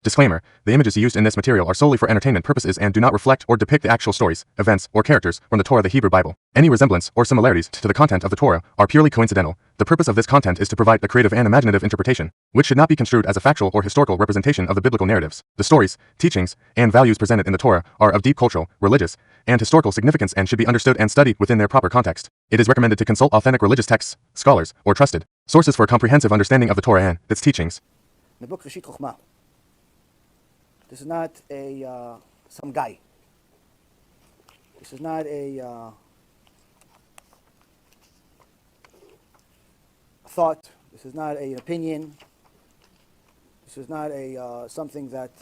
Disclaimer: the images used in this material are solely for entertainment purposes and do not reflect or depict the actual stories, events, or characters from the Torah, the Hebrew Bible. Any resemblance or similarities to the content of the Torah are purely coincidental. The purpose of this content is to provide a creative and imaginative interpretation, which should not be construed as a factual or historical representation of the biblical narratives. The stories, teachings, and values presented in the Torah are of deep cultural, religious, and historical significance and should be understood and studied within their proper context. It is recommended to consult authentic religious texts, scholars, or trusted sources for a comprehensive understanding of the Torah and its teachings. This is not some guy. This is not a thought. This is not an opinion. This is not a something that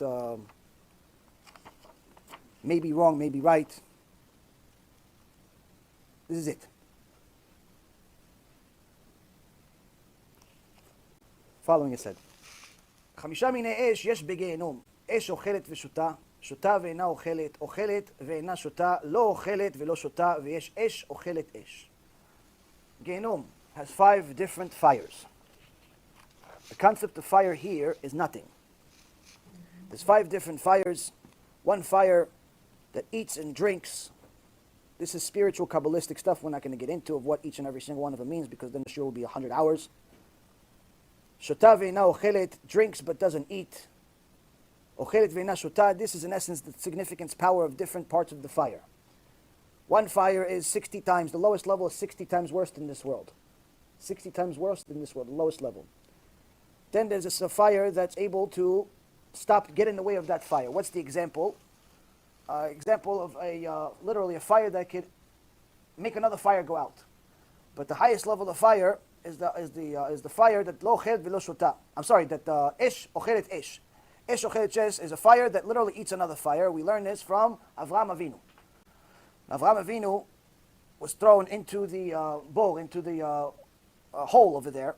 may be wrong, may be right. This is it. Following it said, 5 מיני אש יש בגיהנום. אש אוכלת ושותה, שותה ואינה אוכלת, אוכלת ואינה שותה, לא אוכלת ולא שותה, ויש אש אוכלת אש. Gehinom has 5 different fires. The concept of fire here is nothing. There's 5 different fires. One fire that eats and drinks. This is spiritual, Kabbalistic stuff we're not going to get into of what each and every single one of them means, because then the show will be 100 hours. Shota ve'ina ochelet, drinks but doesn't eat. Ochelet ve'ina shota, this is in essence the significance, power of different parts of the fire. One fire is 60 times, the lowest level is 60 times worse than this world. 60 times worse than this world, the lowest level. Then there's a fire that's able to get in the way of that fire. What's the example? Example of literally a fire that could make another fire go out. But the highest level of fire is the fire that lo ochel v'lo shota. I'm sorry, that esh ochelet esh. Esh ochelet esh is a fire that literally eats another fire. We learn this from Avraham Avinu. Avraham Avinu was thrown into the bowl, into the hole over there.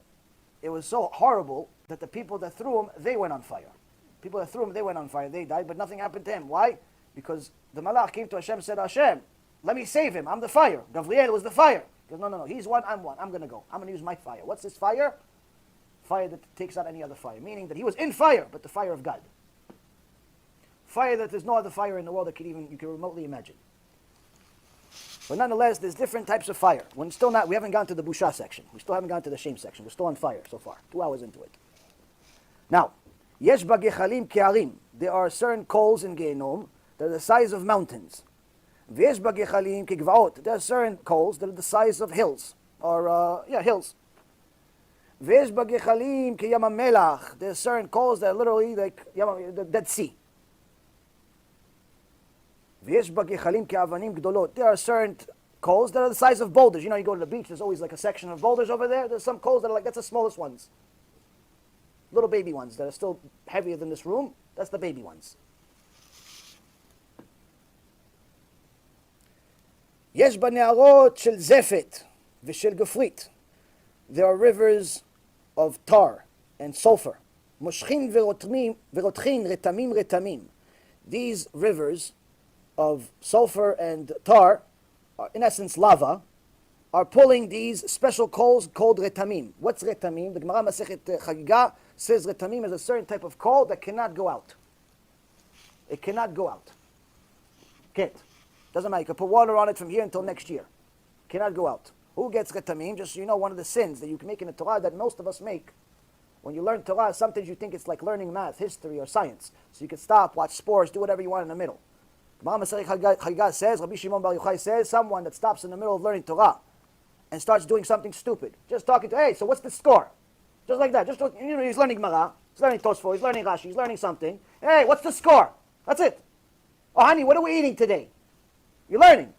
It was so horrible that the people that threw him, they went on fire. People that threw him, they went on fire. They died, but nothing happened to him. Why? Because the malach came to Hashem and said, Hashem, let me save him. I'm the fire. Gabriel was the fire. He goes, no. He's one, I'm one. I'm going to go. I'm going to use my fire. What's this fire? Fire that takes out any other fire. Meaning that he was in fire, but the fire of God. Fire that there's no other fire in the world that you can remotely imagine. But nonetheless, there's different types of fire. We haven't gone to the busha section. We still haven't gone to the shame section. We're still on fire so far. 2 hours into it. Now, yesh bagechalim ke'arim. There are certain coals in Gehinom that are the size of mountains. V'yesh bagechalim ke'gvaot. There are certain coals that are the size of hills. Hills. V'yesh bagechalim ke'yam melach. There are certain coals that are literally like the Dead Sea. V'yesh bagechalim ke'avanim gdolot. There are certain coals that are the size of boulders. You go to the beach, there's always like a section of boulders over there. There's some coals that are like, that's the smallest ones. Little baby ones that are still heavier than this room. That's the baby ones. Yesh b'ne'arot shel zefet v'shel gefrit. There are rivers of tar and sulfur. Moshchin v'rotchin retamim. These rivers of sulfur and tar, in essence lava, are pulling these special coals called retamim. What's retamim? The Gemara Masechet Chagiga says retamim is a certain type of coal that cannot go out. It cannot go out. Can't. Doesn't matter. You can put water on it from here until next year. Cannot go out. Who gets retamim? Just so you know, one of the sins that you can make in the Torah that most of us make. When you learn Torah, sometimes you think it's like learning math, history, or science. So you can stop, watch sports, do whatever you want in the middle. Gemara Masechet Chagiga says, Rabbi Shimon Bar Yochai says, someone that stops in the middle of learning Torah and starts doing something stupid. Just talking to, hey, so what's the score? Just like that. He's learning Gemara, he's learning Tosfot, he's learning Rashi, he's learning something. Hey, what's the score? That's it. Oh, honey, what are we eating today? You're learning. It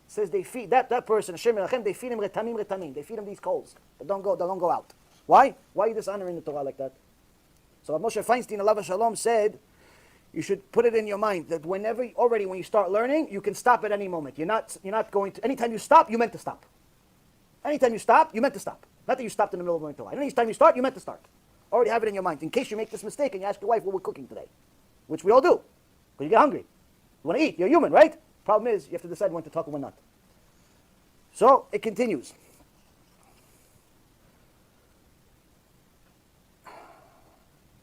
says they feed that person, Hashem Yerachem, they feed him retamim. They feed him these coals that don't go out. Why? Why are you dishonoring the Torah like that? So Rav Moshe Feinstein, Alav Shalom, said, you should put it in your mind that when you start learning, you can stop at any moment. You're not going to, anytime you stop, you meant to stop. Anytime you stop, you meant to stop. Not that you stopped in the middle of learning Torah. Anytime you start, you meant to start. Already have it in your mind. In case you make this mistake and you ask your wife what we're cooking today. Which we all do. Because you get hungry. You want to eat. You're human, right? Problem is, you have to decide when to talk and when not. So, it continues.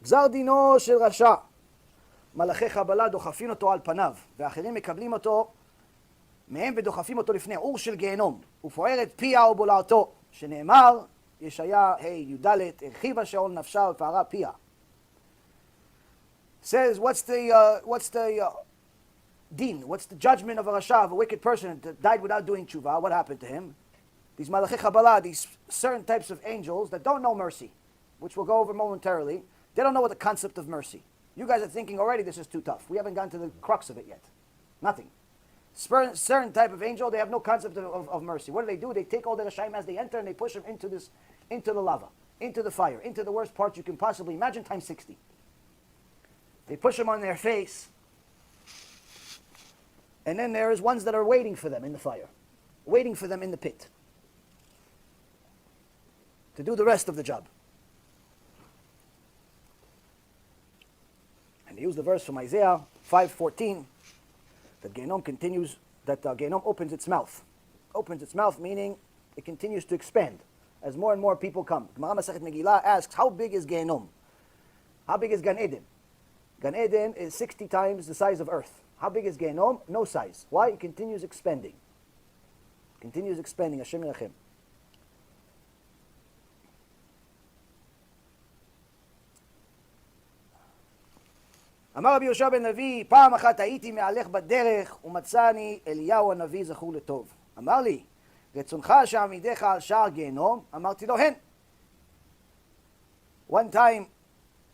Gzar dino shel rasha. מלאכי חבלה דוחפים אותו על פניו, ואחרים מקבלים אותו מהם ודוחפים אותו לפני אור של גיהנום, ופוערת פיה ובולעתו, שנאמר, ישעיה י"ד, הרחיבה שאול נפשה ופערה פיה. Says, what's the din? What's the judgment of a rasha, of a wicked person that died without doing tshuva? What happened to him? These malachi chabala, these certain types of angels that don't know mercy, which we'll go over momentarily, they don't know what the concept of mercy. You guys are thinking already this is too tough. We haven't gotten to the crux of it yet. Nothing. Certain type of angel, they have no concept of mercy. What do? They take all the Rashayim as they enter and they push them into the lava, into the fire, into the worst part you can possibly imagine, times 60. They push them on their face, and then there's ones that are waiting for them in the fire, waiting for them in the pit, to do the rest of the job. And they use the verse from Isaiah 5:14, that Gehinom continues, that Gehinom opens its mouth. Opens its mouth, meaning it continues to expand as more and more people come. Gemara Masechet Megillah asks, how big is Gehinom? How big is Gan Eden? Gan Eden is 60 times the size of Earth. How big is Gehinom? No size. Why? It continues expanding. Continues expanding. Hashem Yerachem. אמר רבי יהושע בן לוי, פעם אחת הייתי מהלך בדרך ומצאני אליהו הנביא זכור לטוב. אמר לי, רצונך שעמידך על שער גיהנום? אמרתי לו, הן. One time,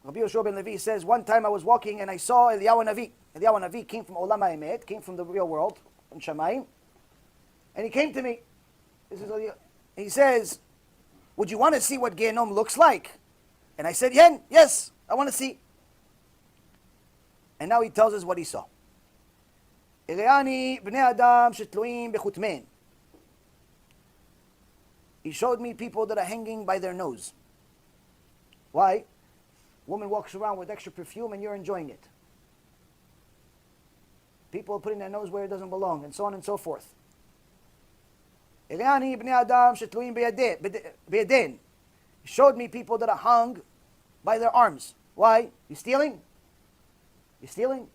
Rabbi Yoshua ben Levi says, one time I was walking and I saw Eliyahu Navi. Eliyahu Navi came from Olam HaEmet, came from the real world, from Shamayim. And he came to me. He says, would you want to see what Gehinom looks like? And I said, yes, I want to see. And now he tells us what he saw. Ileani bnei adam shetluim bechutmein. He showed me people that are hanging by their nose. Why? Woman walks around with extra perfume and you're enjoying it. People are putting their nose where it doesn't belong, and so on and so forth. Ileani bnei adam shetluim beyadin. He showed me people that are hung by their arms. Why? You stealing? You stealing?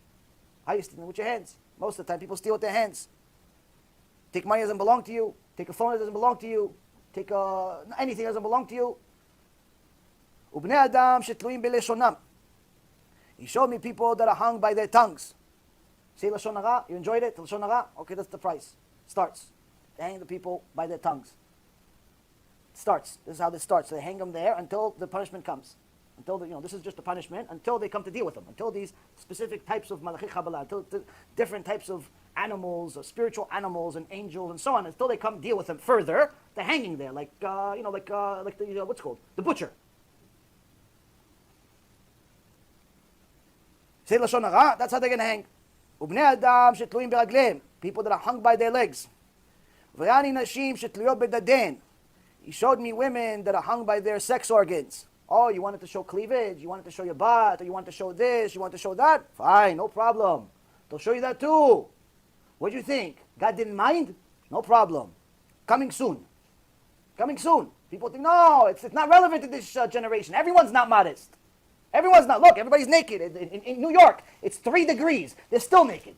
How are you stealing? With your hands. Most of the time people steal with their hands. Take money that doesn't belong to you. Take a phone that doesn't belong to you. Take anything that doesn't belong to you. Ubnei adam shetluim beleshonam. He showed me people that are hung by their tongues. See lashon hara? You enjoyed it? Lashon hara? Okay, that's the price. Starts. They hang the people by their tongues. Starts. This is how this starts. They hang them there until the punishment comes. Until this is just a punishment, until they come to deal with them, until these specific types of malachi chabala, until different types of animals, spiritual animals and angels and so on, until they come deal with them further, they're hanging there like the what's it called, the butcher. Say lashon hara, that's how they're going to hang. Ubnei adam shetluim beragleim, people that are hung by their legs. V'yani nashim shetluyot bedaden. He showed me women that are hung by their sex organs. Oh, you wanted to show cleavage, you wanted to show your butt, or you want to show this, you want to show that? Fine, no problem. They'll show you that too. What do you think? God didn't mind? No problem. Coming soon. Coming soon. People think, no, it's not relevant to this generation. Everyone's not modest. Everyone's not. Look, everybody's naked. In New York, it's 3 degrees. They're still naked.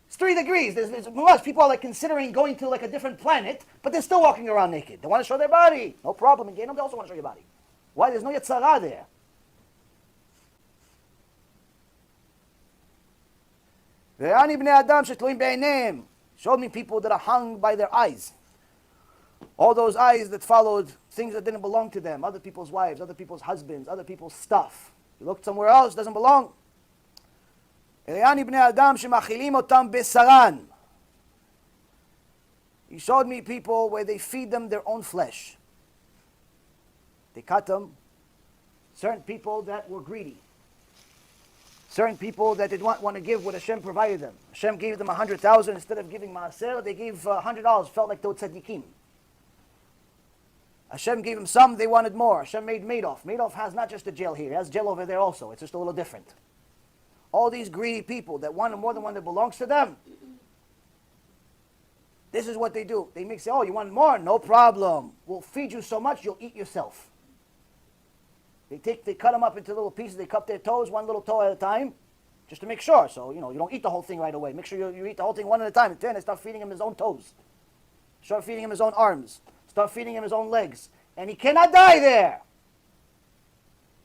It's 3 degrees. There's people are like considering going to like a different planet, but they're still walking around naked. They want to show their body. No problem. In Gehinom, they also want to show your body. Why? There's no Yetzirah there. Ve'ani bnei adam shetluim be'eineim. Showed me people that are hung by their eyes. All those eyes that followed things that didn't belong to them. Other people's wives, other people's husbands, other people's stuff. You looked somewhere else, doesn't belong. Ve'ani bnei adam shemachilim otam besaran. He showed me people where they feed them their own flesh. They cut them. Certain people that were greedy. Certain people that did not want to give what Hashem provided them. Hashem gave them 100,000 instead of giving MUSSAR. They gave $100. Felt like they were tzaddikim. Hashem gave them some. They wanted more. Hashem made Madoff. Madoff has not just a jail here. He has jail over there also. It's just a little different. All these greedy people that wanted more than one that belongs to them. This is what they do. They make say, oh, you want more? No problem. We'll feed you so much you'll eat yourself. They cut them up into little pieces. They cut their toes, one little toe at a time, just to make sure. So, you don't eat the whole thing right away. Make sure you eat the whole thing one at a time. And then they start feeding him his own toes. Start feeding him his own arms. Start feeding him his own legs. And he cannot die there.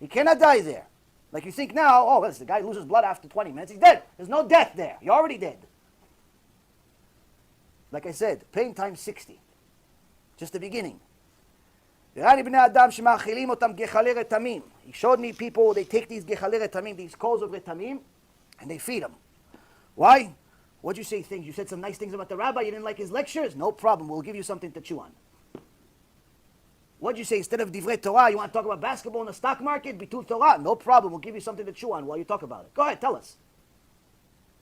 He cannot die there. Like you think now, oh, well, the guy loses blood after 20 minutes. He's dead. There's no death there. You're already dead. Like I said, pain times 60. Just the beginning. He showed me people, they take these gechalei retamim, these coals of retamim, and they feed them. Why? What'd you say things? You said some nice things about the rabbi. You didn't like his lectures? No problem. We'll give you something to chew on. What'd you say? Instead of divrei Torah, you want to talk about basketball in the stock market? Bitul Torah? No problem. We'll give you something to chew on while you talk about it. Go ahead. Tell us.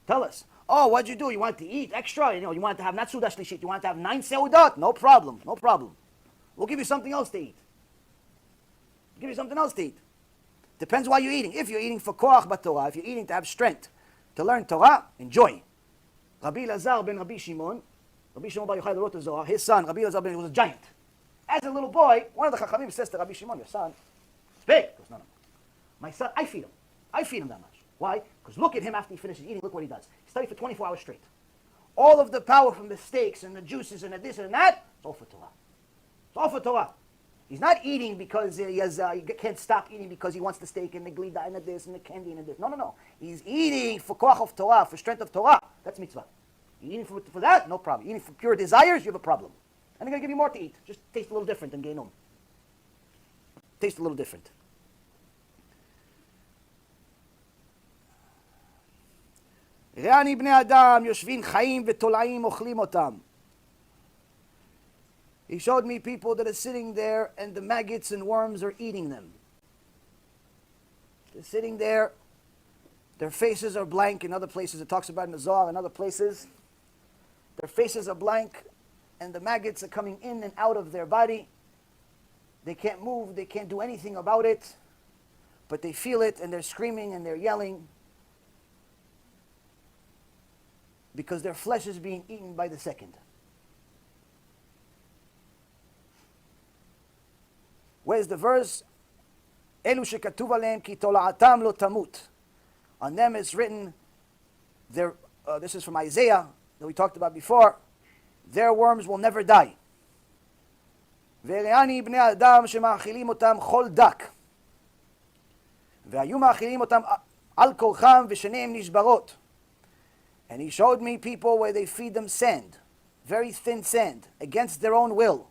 Tell us. Oh, what'd you do? You wanted to eat extra? You wanted to have not sudah shlishit. You wanted to have 9 seudot? No problem. No problem. We'll give you something else to eat. We'll give you something else to eat. Depends why you're eating. If you're eating for koach b'Torah, if you're eating to have strength to learn Torah, enjoy. Rabbi Lazar ben Rabbi Shimon Bar Yochai wrote the Zohar. His son, Rabbi Lazar ben, was a giant. As a little boy, one of the Chachamim says to Rabbi Shimon, your son, it's big. He goes, no. My son, I feed him. I feed him that much. Why? Because look at him after he finishes eating. Look what he does. He studied for 24 hours straight. All of the power from the steaks and the juices and the this and that, it's all for Torah. It's all for Torah. He's not eating because he can't stop eating because he wants the steak and the glida and the this and the candy and the this. No. He's eating for koach of Torah, for strength of Torah. That's mitzvah. You're eating for that? No problem. You're eating for pure desires? You have a problem. And they're going to give you more to eat. Just taste a little different than Gehinom. Taste a little different. ראני בני אדם יושבים חיים ותולעים אוכלים אותם. He showed me people that are sitting there and the maggots and worms are eating them. They're sitting there. Their faces are blank. In other places, it talks about in the Zohar and other places. Their faces are blank and the maggots are coming in and out of their body. They can't move. They can't do anything about it. But they feel it and they're screaming and they're yelling. Because their flesh is being eaten by the second. Where's the verse? Elu shekatuv aleim ki tola'atam lo tamut. On them it's written, this is from Isaiah that we talked about before, their worms will never die. Ve're'ani bnei adam shema'achilim otam chol dak. Ve'ayu ma'achilim otam al korcham v'sheneim nishbarot. And he showed me people where they feed them sand, very thin sand, against their own will.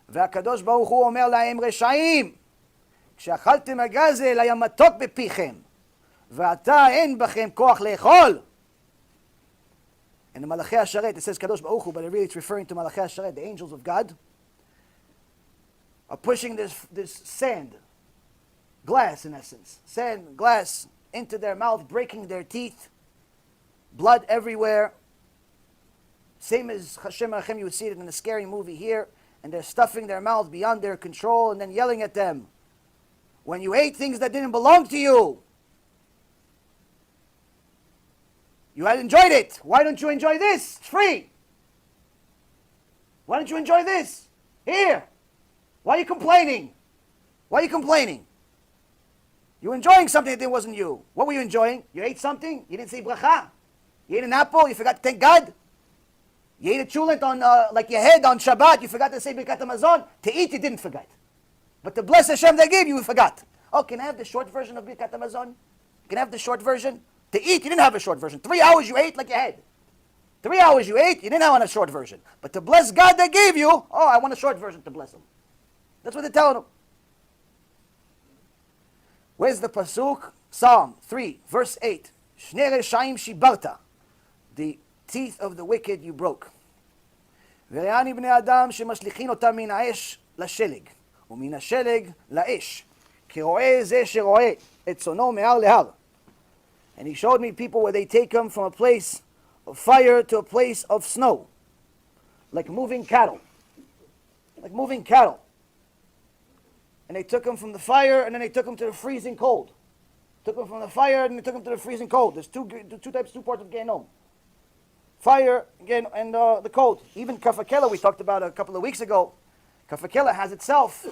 והקדוש ברוך הוא אומר להם רשעים, כשאכלתם הגזל היה מתוק בפיכם, ועתה אין בכם כוח לאכול. And the Malachi HaSharet, it says Kadosh Baruch Hu, but really it's referring to Malachi HaSharet, the angels of God, are pushing this sand, glass in essence, sand, glass, into their mouth, breaking their teeth, blood everywhere. Same as Hashem Arachem, you would see it in the scary movie here, and they're stuffing their mouth beyond their control and then yelling at them. When you ate things that didn't belong to you, you had enjoyed it. Why don't you enjoy this? It's free. Why don't you enjoy this? Here. Why are you complaining? Why are you complaining? You're enjoying something that wasn't you. What were you enjoying? You ate something? You didn't say bracha? You ate an apple? You forgot to thank God? You ate a chulet on, like your head on Shabbat? You forgot to say Birkat Hamazon? To eat, you didn't forget. But to bless Hashem they gave you, you forgot. Oh, can I have the short version of Birkat Hamazon? Can I have the short version? To eat, you didn't have a short version. 3 hours you ate like your head. 3 hours you ate, you didn't have a short version. But to bless God they gave you, oh, I want a short version to bless him. That's what they're telling him. Where's the pasuk? Psalm 3, verse 8. Shnei reshaim shibarta. The teeth of the wicked you broke. וראני בני אדם שמשליכין אותם מן האש לשלג, ומן השלג לאש, כי רואה זה שרואה את צונו מהר להר. And he showed me people where they take them from a place of fire to a place of snow, like moving cattle. Like moving cattle. And they took them from the fire, and then they took them to the freezing cold. Took them from the fire, and they took them to the freezing cold. There's two parts of Gehinom. Fire, again, and the cold. Even Kafakela, we talked about a couple of weeks ago. Kafakela has itself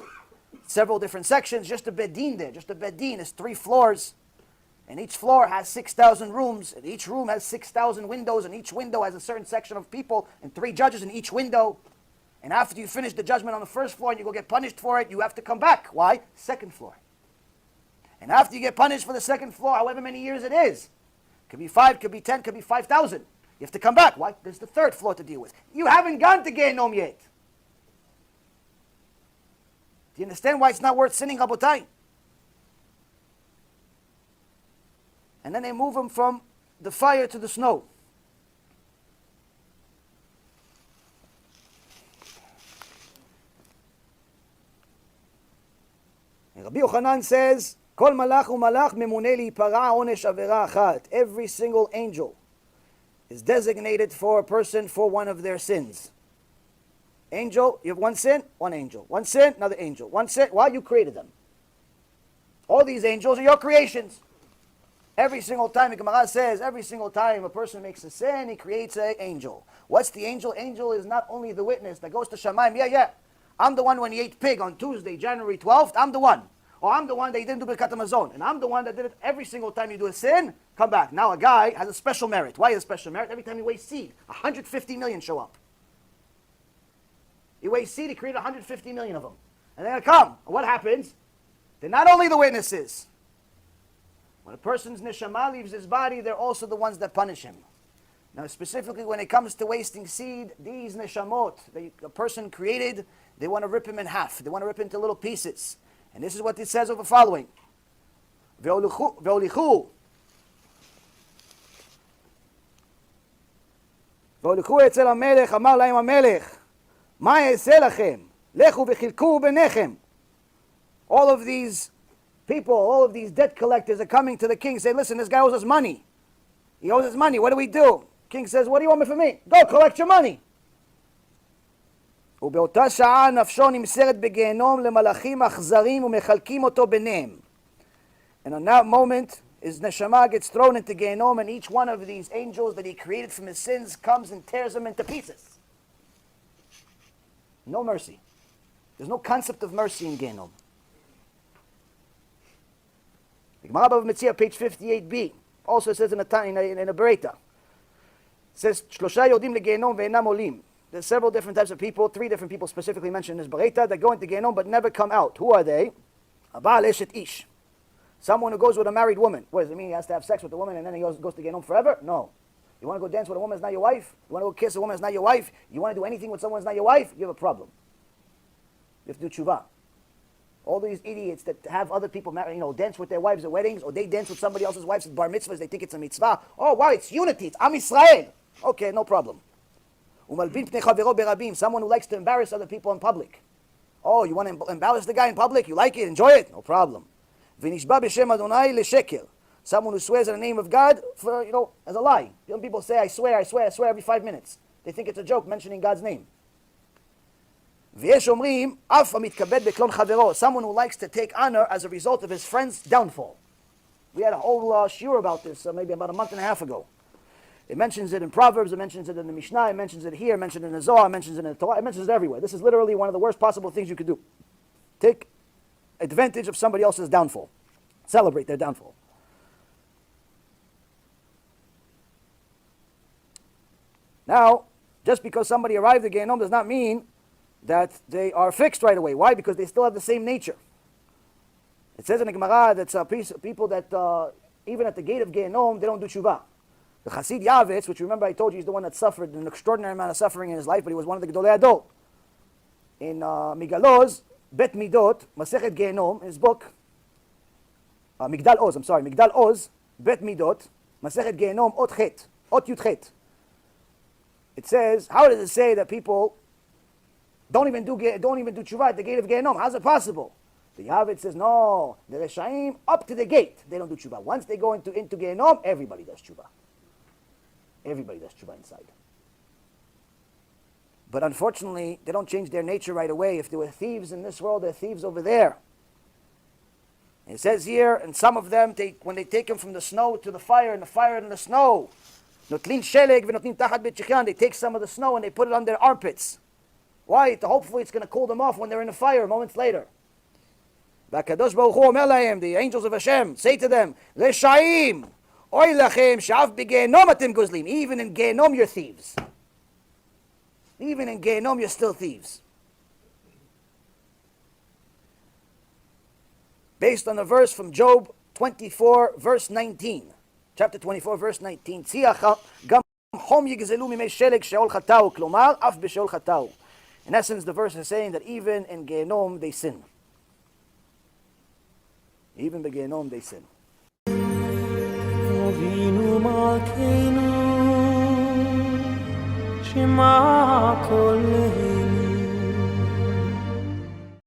several different sections, just a bedin there. Just a bedin is 3 floors. And each floor has 6,000 rooms, and each room has 6,000 windows, and each window has a certain section of people, and 3 judges in each window. And after you finish the judgment on the first floor and you go get punished for it, you have to come back. Why? Second floor. And after you get punished for the second floor, however many years it is, could be 5, could be 10, could be 5,000. You have to come back. Why? There's the third floor to deal with. You haven't gone to Gehinom yet. Do you understand why it's not worth sinning, Rabotai? And then they move him from the fire to the snow. And Rabbi Yochanan says, Kol malach u'malach memune li'ipara onesh avera achat. Every single angel is designated for a person for one of their sins. Angel, you have one sin, one angel. One sin, another angel. One sin, why? You created them. All these angels are your creations. Every single time, the Gemara says, every single time a person makes a sin, he creates an angel. What's the angel? Angel is not only the witness that goes to Shamayim. Yeah. I'm the one when he ate pig on Tuesday, January 12th. I'm the one. Or I'm the one that he didn't do Birkat Hamazon. And I'm the one that did it every single time you do a sin, come back. Now a guy has a special merit. Why is a special merit? Every time he weighs seed, 150 million show up. He weighs seed, he created 150 million of them. And they're going to come. And what happens? They're not only the witnesses. When a person's neshama leaves his body, they're also the ones that punish him. Now, specifically when it comes to wasting seed, these neshamot, a person created, they want to rip him in half. They want to rip him into little pieces. And this is what it says over following. Ve'olichu. Ve'olichu etzel hamelech, amar lahem hamelech, ma ya'aseh lachem, lechu v'chilku b'nechem. All of these people, all of these debt collectors are coming to the king saying, listen, this guy owes us money. He owes us money. What do we do? King says, what do you want me from me? Go collect your money. ובאותה שעה נפשו נמסרת בגיהנום למלאכים אכזרים ומחלקים אותו ביניהם. And on that moment, his neshama gets thrown into Gehinom, and each one of these angels that he created from his sins comes and tears him into pieces. No mercy. There's no concept of mercy in Gehinom. The Gemara Bava Metzia, page 58b, also says in a Bereta, says, Shlosha yodim leGehinom ve'enam olim. There's several different types of people, 3 different people specifically mentioned in this Bereta, that go into Gehinom but never come out. Who are they? Abal eshet ish. Someone who goes with a married woman. What does it mean? He has to have sex with the woman and then he goes to Gehinom forever? No. You want to go dance with a woman that's not your wife? You want to go kiss a woman that's not your wife? You want to do anything with someone that's not your wife? You have a problem. You have to do tshuva. All these idiots that have other people marry, dance with their wives at weddings, or they dance with somebody else's wives at bar mitzvahs, they think it's a mitzvah. Oh, wow, it's unity, it's Am Yisrael. Okay, no problem. Someone who likes to embarrass other people in public. Oh, you want to embarrass the guy in public? You like it? Enjoy it? No problem. Someone who swears in the name of God for, as a lie. Young people say, I swear every 5 minutes. They think it's a joke mentioning God's name. Someone who likes to take honor as a result of his friend's downfall. We had a whole shiur about this maybe about a month and a half ago. It mentions it in Proverbs, it mentions it in the Mishnah, it mentions it here, it mentions it in the Zohar, it mentions it in the Torah, it mentions it everywhere. This is literally one of the worst possible things you could do. Take advantage of somebody else's downfall. Celebrate their downfall. Now, just because somebody arrived at Gehinom does not mean that they are fixed right away. Why? Because they still have the same nature. It says in the Gemara that people that even at the gate of Gehinom, they don't do tshuva. The Chassid Yavitz, which remember I told you he's the one that suffered an extraordinary amount of suffering in his life, but he was one of the Gedolei Adol. In Migaloz, Bet Midot, Masechet Gehinom, in his book, Migdal Oz, Bet Midot, Masechet Gehinom, Ot Yud Chet. It says, how does it say that people don't even do tshuva at the gate of Gehinom? How's it possible? The Yavitz says, no, the Reshaim, up to the gate, they don't do tshuva. Once they go into Gehinom, everybody does tshuva. Everybody does tshuva inside. But unfortunately, they don't change their nature right away. If there were thieves in this world, there are thieves over there. And it says here, and some of them, when they take them from the snow to the fire, and the fire and the snow, they take some of the snow and they put it on their armpits. Why? Hopefully it's going to cool them off when they're in the fire moments later. והקדוש ברוך הוא אומר להם, the angels of Hashem, say to them, רשעים, אוי לכם שאף בגיהנום אתם גוזלים. Even in Gehinom you're thieves. Even in Gehinom you're still thieves. Based on a verse from Job 24 verse 19. Chapter 24 verse 19. גם חום יגזלו מימי שלג שאול חטאו, כלומר אף בשאול חטאו. In essence, the verse is saying that even in Gehinom they sin. Even in Gehinom they sin. אבינו מלכנו, שמע קולנו